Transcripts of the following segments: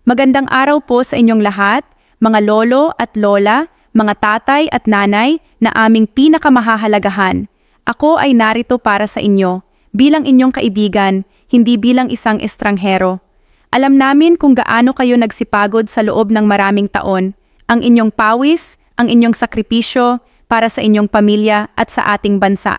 Magandang araw po sa inyong lahat, mga lolo at lola, mga tatay at nanay na aming pinakamahahalagahan. Ako ay narito para sa inyo, bilang inyong kaibigan, hindi bilang isang estranghero. Alam namin kung gaano kayo nagsipagod sa loob ng maraming taon, ang inyong pawis, ang inyong sakripisyo para sa inyong pamilya at sa ating bansa.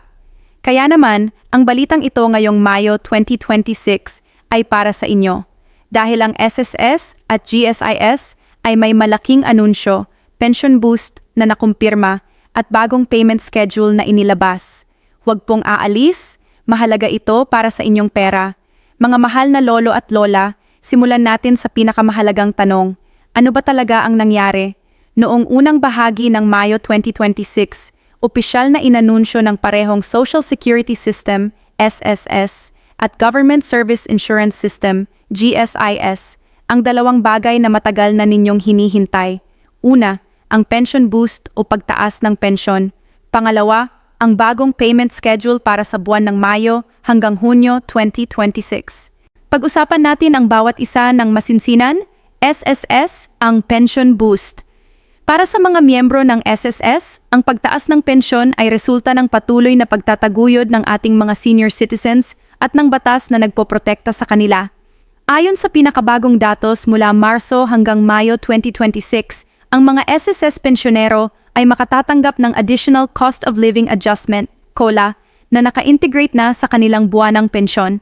Kaya naman, ang balitang ito ngayong Mayo 2026 ay para sa inyo. Dahil ang SSS at GSIS ay may malaking anunsyo, pension boost na nakumpirma at bagong payment schedule na inilabas. Huwag pong aalis, mahalaga ito para sa inyong pera. Mga mahal na lolo at lola, simulan natin sa pinakamahalagang tanong. Ano ba talaga ang nangyari? Noong unang bahagi ng Mayo 2026, opisyal na inanunsyo ng parehong Social Security System, SSS, at Government Service Insurance System, GSIS, ang dalawang bagay na matagal na ninyong hinihintay. Una, ang pension boost o pagtaas ng pensyon. Pangalawa, ang bagong payment schedule para sa buwan ng Mayo hanggang Hunyo 2026. Pag-usapan natin ang bawat isa ng masinsinan. SSS, ang pension boost. Para sa mga miyembro ng SSS, ang pagtaas ng pensyon ay resulta ng patuloy na pagtataguyod ng ating mga senior citizens at ng batas na nagpoprotekta sa kanila. Ayon sa pinakabagong datos mula Marso hanggang Mayo 2026, ang mga SSS pensyonero ay makatatanggap ng Additional Cost of Living Adjustment, COLA, na naka-integrate na sa kanilang buwanang pensyon.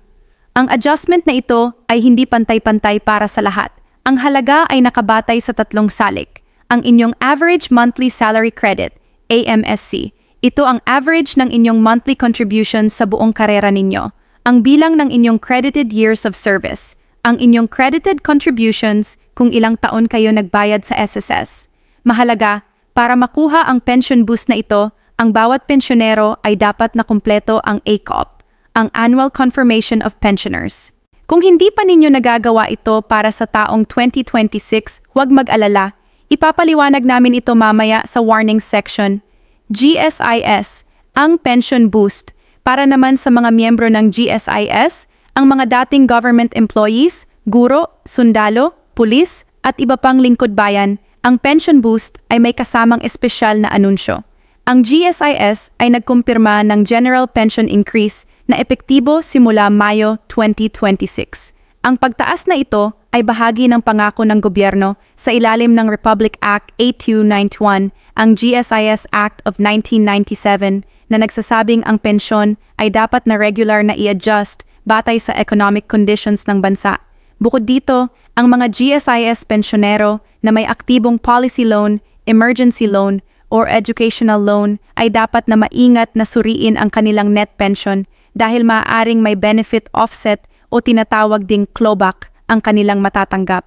Ang adjustment na ito ay hindi pantay-pantay para sa lahat. Ang halaga ay nakabatay sa tatlong salik. Ang inyong Average Monthly Salary Credit, AMSC. Ito ang average ng inyong monthly contributions sa buong karera ninyo. Ang bilang ng inyong credited years of service. Ang inyong credited contributions kung ilang taon kayo nagbayad sa SSS. Mahalaga, para makuha ang pension boost na ito, ang bawat pensyonero ay dapat na kumpleto ang ACOP, ang Annual Confirmation of Pensioners. Kung hindi pa ninyo nagagawa ito para sa taong 2026, huwag mag-alala. Ipapaliwanag namin ito mamaya sa warning section. GSIS, ang pension boost. Para naman sa mga miyembro ng GSIS, ang mga dating government employees, guro, sundalo, pulis, at iba pang lingkod bayan, ang pension boost ay may kasamang espesyal na anunsyo. Ang GSIS ay nagkumpirma ng General Pension Increase na epektibo simula Mayo 2026. Ang pagtaas na ito ay bahagi ng pangako ng gobyerno sa ilalim ng Republic Act 8291, ang GSIS Act of 1997, na nagsasabing ang pensyon ay dapat na regular na i-adjust batay sa economic conditions ng bansa. Bukod dito, ang mga GSIS pensyonero na may aktibong policy loan, emergency loan, or educational loan ay dapat na maingat na suriin ang kanilang net pension dahil maaaring may benefit offset o tinatawag ding clawback ang kanilang matatanggap.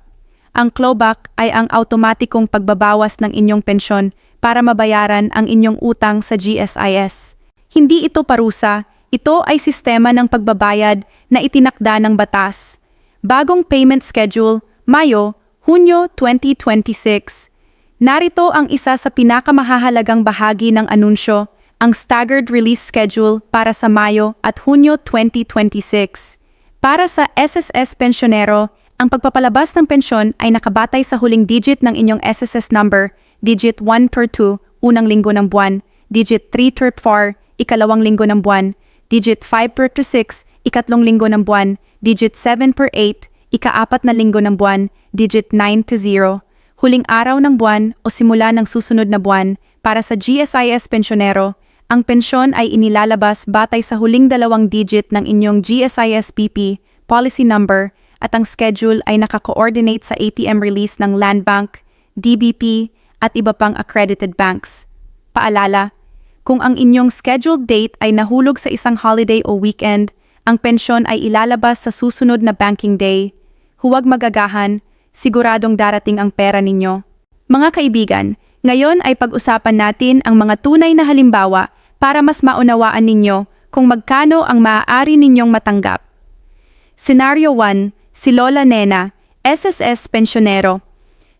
Ang clawback ay ang automatikong pagbabawas ng inyong pensyon para mabayaran ang inyong utang sa GSIS. Hindi ito parusa, ito ay sistema ng pagbabayad na itinakda ng batas. Bagong payment schedule, Mayo, Hunyo 2026. Narito ang isa sa pinakamahahalagang bahagi ng anunsyo, ang staggered release schedule para sa Mayo at Hunyo 2026. Para sa SSS pensyonero, ang pagpapalabas ng pensyon ay nakabatay sa huling digit ng inyong SSS number, digit 1 per 2, unang linggo ng buwan, digit 3 per 4, ikalawang linggo ng buwan, digit 5 per 6, ikatlong linggo ng buwan, digit 7 per 8, ikaapat na linggo ng buwan, digit 9 to 0, huling araw ng buwan o simula ng susunod na buwan. Para sa GSIS pensyonero, ang pensyon ay inilalabas batay sa huling dalawang digit ng inyong GSIS PP, policy number, at ang schedule ay naka-coordinate sa ATM release ng Land Bank, DBP, at iba pang accredited banks. Paalala, kung ang inyong scheduled date ay nahulog sa isang holiday o weekend, ang pensyon ay ilalabas sa susunod na banking day. Huwag magagahan, siguradong darating ang pera ninyo. Mga kaibigan, ngayon ay pag-usapan natin ang mga tunay na halimbawa para mas maunawaan ninyo kung magkano ang maaari ninyong matanggap. Scenario 1, si Lola Nena, SSS pensyonero.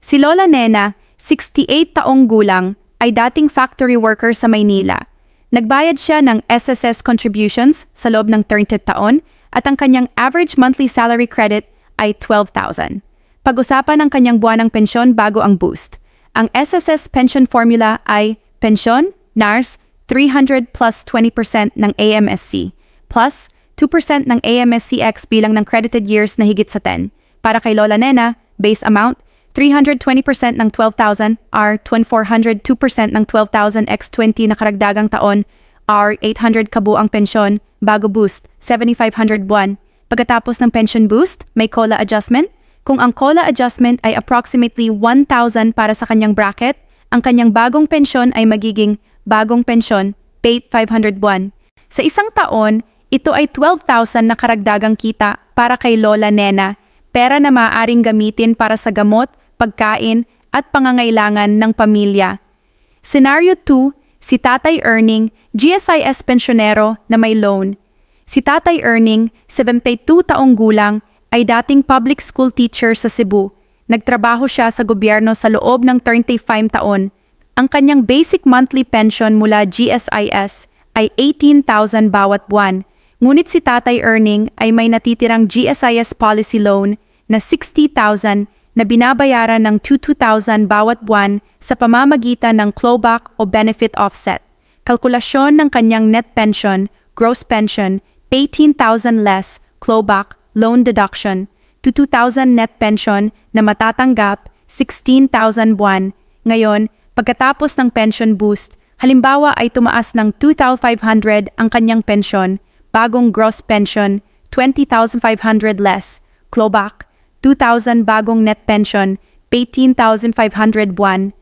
Si Lola Nena, 68 taong gulang, ay dating factory worker sa Maynila. Nagbayad siya ng SSS contributions sa loob ng 30 taon at ang kanyang average monthly salary credit ay 12,000. Pag-usapan ang kanyang buwanang pensyon bago ang boost. Ang SSS pension formula ay pensyon, NARS, 300 plus 20% ng AMSC, plus 2% ng AMSCX bilang ng credited years na higit sa 10. Para kay Lola Nena, base amount, 320% ng 12,000, R 2400 2% ng 12,000 x 20 na karagdagang taon, R 800 kabuang pensyon, bago boost, 7,500 buwan. Pagkatapos ng pension boost, may COLA adjustment. Kung ang COLA adjustment ay approximately 1,000 para sa kanyang bracket, ang kanyang bagong pensyon ay magiging bagong pensyon, paid 500 buwan. Sa isang taon, ito ay 12,000 na karagdagang kita para kay Lola Nena, pera na maaaring gamitin para sa gamot, pagkain, at pangangailangan ng pamilya. Scenario 2, si Tatay Earning, GSIS pensyonero na may loan. Si Tatay Earning, 72 taong gulang, ay dating public school teacher sa Cebu. Nagtrabaho siya sa gobyerno sa loob ng 35 taon. Ang kanyang basic monthly pension mula GSIS ay 18,000 bawat buwan. Ngunit si Tatay Earning ay may natitirang GSIS policy loan na 60,000 na binabayaran ng 22,000 bawat buwan sa pamamagitan ng clawback o benefit offset. Kalkulasyon ng kanyang net pension, gross pension, 18,000 less, clawback, loan deduction, to 2,000 net pension na matatanggap, 16,000 buwan. Ngayon, pagkatapos ng pension boost, halimbawa ay tumaas ng 2,500 ang kanyang pensyon, bagong gross pension, 20,500 less, clawback, 2,000 bagong net pension, 18,500 buwan.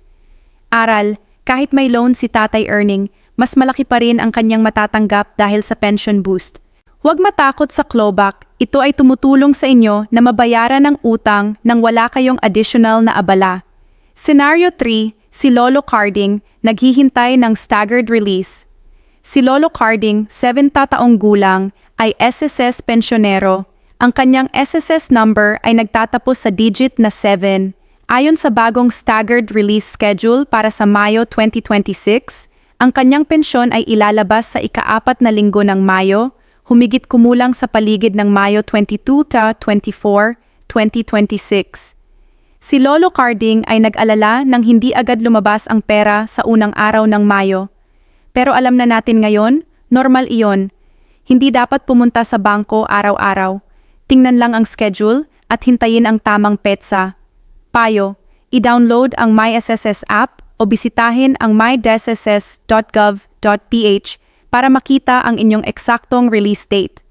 Aral, kahit may loan si Tatay Earning, mas malaki pa rin ang kanyang matatanggap dahil sa pension boost. Huwag matakot sa clawback, ito ay tumutulong sa inyo na mabayaran ng utang nang wala kayong additional na abala. Scenario 3, si Lolo Carding, naghihintay ng staggered release. Si Lolo Carding, 70 taong gulang, ay SSS pensyonero. Ang kanyang SSS number ay nagtatapos sa digit na 7. Ayon sa bagong staggered release schedule para sa Mayo 2026, ang kanyang pensyon ay ilalabas sa ika-4 na linggo ng Mayo, humigit kumulang sa paligid ng Mayo 22 ta 24, 2026. Si Lolo Carding ay nag-alala nang hindi agad lumabas ang pera sa unang araw ng Mayo. Pero alam na natin ngayon, normal iyon. Hindi dapat pumunta sa bangko araw-araw. Tingnan lang ang schedule at hintayin ang tamang petsa. Payo, i-download ang MySSS app o bisitahin ang mydssss.gov.ph para makita ang inyong eksaktong release date.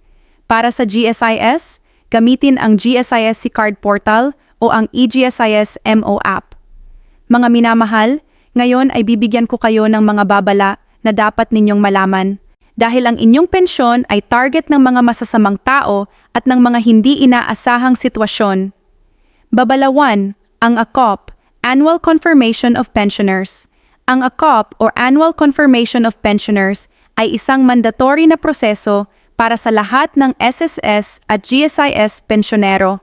Para sa GSIS, gamitin ang GSIS Card Portal o ang eGSIS MO app. Mga minamahal, ngayon ay bibigyan ko kayo ng mga babala na dapat ninyong malaman. Dahil ang inyong pensyon ay target ng mga masasamang tao at ng mga hindi inaasahang sitwasyon. Babala 1, ang ACOP, Annual Confirmation of Pensioners. Ang ACOP or Annual Confirmation of Pensioners ay isang mandatory na proseso para sa lahat ng SSS at GSIS pensyonero.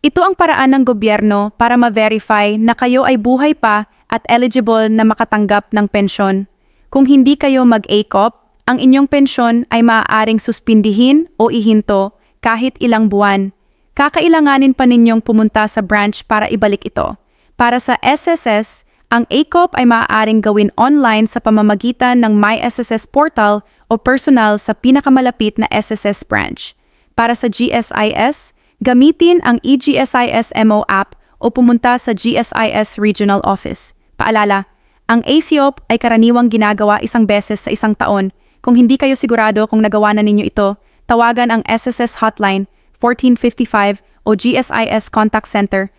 Ito ang paraan ng gobyerno para ma-verify na kayo ay buhay pa at eligible na makatanggap ng pensyon. Kung hindi kayo mag-ACOP, ang inyong pensyon ay maaaring suspindihin o ihinto kahit ilang buwan. Kakailanganin pa ninyong pumunta sa branch para ibalik ito. Para sa SSS, ang ACOP ay maaaring gawin online sa pamamagitan ng MySSS portal o personal sa pinakamalapit na SSS branch. Para sa GSIS, gamitin ang eGSIS MO app o pumunta sa GSIS Regional Office. Paalala, ang ACOP ay karaniwang ginagawa isang beses sa isang taon. Kung hindi kayo sigurado kung nagawa na ninyo ito, tawagan ang SSS Hotline 1455 o GSIS Contact Center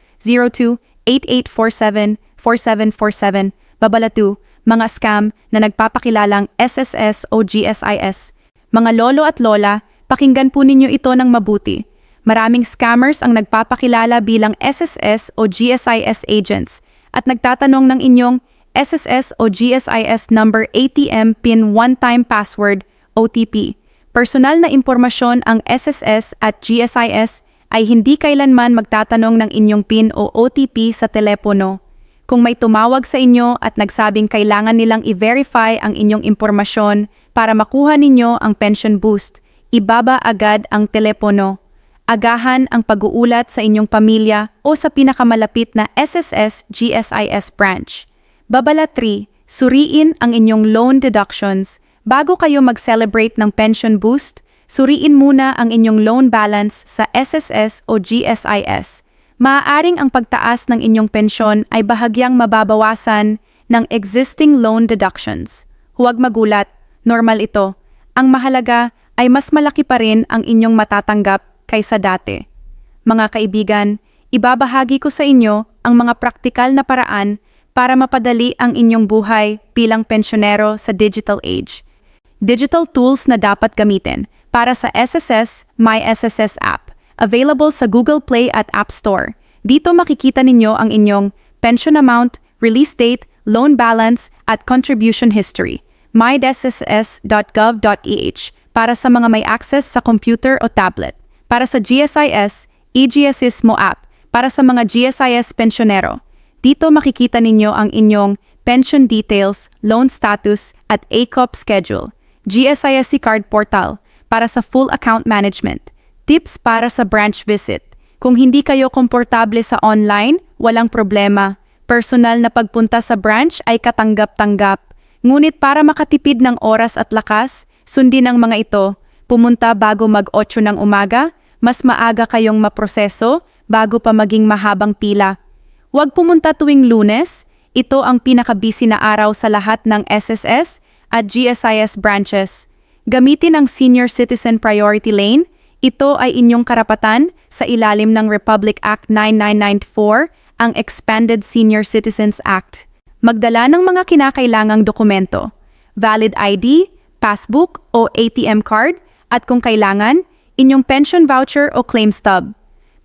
02-8847-4747. Babala 2, mga scam na nagpapakilalang SSS o GSIS. Mga lolo at lola, pakinggan po ninyo ito ng mabuti. Maraming scammers ang nagpapakilala bilang SSS o GSIS agents at nagtatanong ng inyong SSS o GSIS number, ATM PIN, one-time password, OTP. Personal na impormasyon ang SSS at GSIS ay hindi kailanman magtatanong ng inyong PIN o OTP sa telepono. Kung may tumawag sa inyo at nagsabing kailangan nilang i-verify ang inyong impormasyon para makuha ninyo ang pension boost, ibaba agad ang telepono. Agahan ang pag-uulat sa inyong pamilya o sa pinakamalapit na SSS-GSIS branch. Babala 3. Suriin ang inyong loan deductions. Bago kayo mag-celebrate ng pension boost, suriin muna ang inyong loan balance sa SSS o GSIS. Maaaring ang pagtaas ng inyong pensyon ay bahagyang mababawasan ng existing loan deductions. Huwag magulat, normal ito. Ang mahalaga ay mas malaki pa rin ang inyong matatanggap kaysa dati. Mga kaibigan, ibabahagi ko sa inyo ang mga praktikal na paraan para mapadali ang inyong buhay bilang pensyonero sa digital age. Digital tools na dapat gamitin para sa SSS My SSS app, available sa Google Play at App Store. Dito makikita ninyo ang inyong pension amount, release date, loan balance, at contribution history. mydSSS.gov.ph para sa mga may access sa computer o tablet. Para sa GSIS, eGSISMO app para sa mga GSIS pensyonero. Dito makikita ninyo ang inyong pension details, loan status, at ACOP schedule. GSIS card portal para sa full account management. Tips para sa branch visit. Kung hindi kayo komportable sa online, walang problema. Personal na pagpunta sa branch ay katanggap-tanggap. Ngunit para makatipid ng oras at lakas, sundin ang mga ito. Pumunta bago mag-8 ng umaga, mas maaga kayong maproseso bago pa maging mahabang pila. Huwag pumunta tuwing Lunes, ito ang pinaka-busy na araw sa lahat ng SSS at GSIS branches. Gamitin ang Senior Citizen Priority Lane, ito ay inyong karapatan sa ilalim ng Republic Act 9994, ang Expanded Senior Citizens Act. Magdala ng mga kinakailangang dokumento, valid ID, passbook o ATM card, at kung kailangan, inyong pension voucher o claim stub.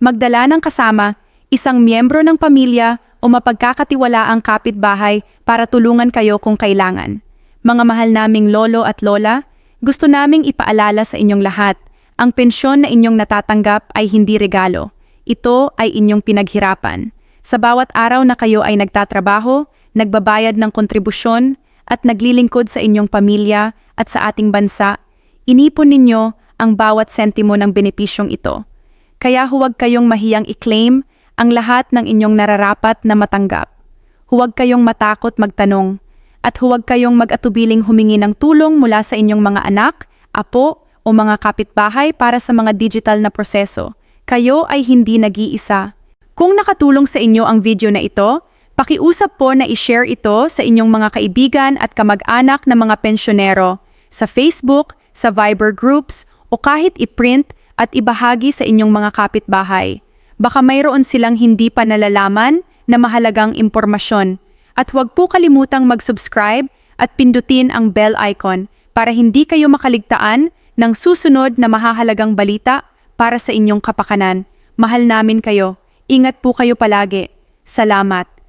Magdala ng kasama, isang miyembro ng pamilya o mapagkakatiwalaang kapitbahay para tulungan kayo kung kailangan. Mga mahal naming lolo at lola, gusto naming ipaalala sa inyong lahat, ang pensyon na inyong natatanggap ay hindi regalo. Ito ay inyong pinaghirapan. Sa bawat araw na kayo ay nagtatrabaho, nagbabayad ng kontribusyon, at naglilingkod sa inyong pamilya at sa ating bansa, inipon ninyo ang bawat sentimo ng benepisyong ito. Kaya huwag kayong mahiyang i-claim ang lahat ng inyong nararapat na matanggap. Huwag kayong matakot magtanong, at huwag kayong mag-atubiling humingi ng tulong mula sa inyong mga anak, apo, o mga kapitbahay para sa mga digital na proseso. Kayo ay hindi nag-iisa. Kung nakatulong sa inyo ang video na ito, pakiusap po na i-share ito sa inyong mga kaibigan at kamag-anak na mga pensyonero sa Facebook, sa Viber groups, o kahit i-print at ibahagi sa inyong mga kapitbahay. Baka mayroon silang hindi pa nalalaman na mahalagang impormasyon. At huwag po kalimutang mag-subscribe at pindutin ang bell icon para hindi kayo makaligtaan ng susunod na mahahalagang balita para sa inyong kapakanan. Mahal namin kayo. Ingat po kayo palagi. Salamat.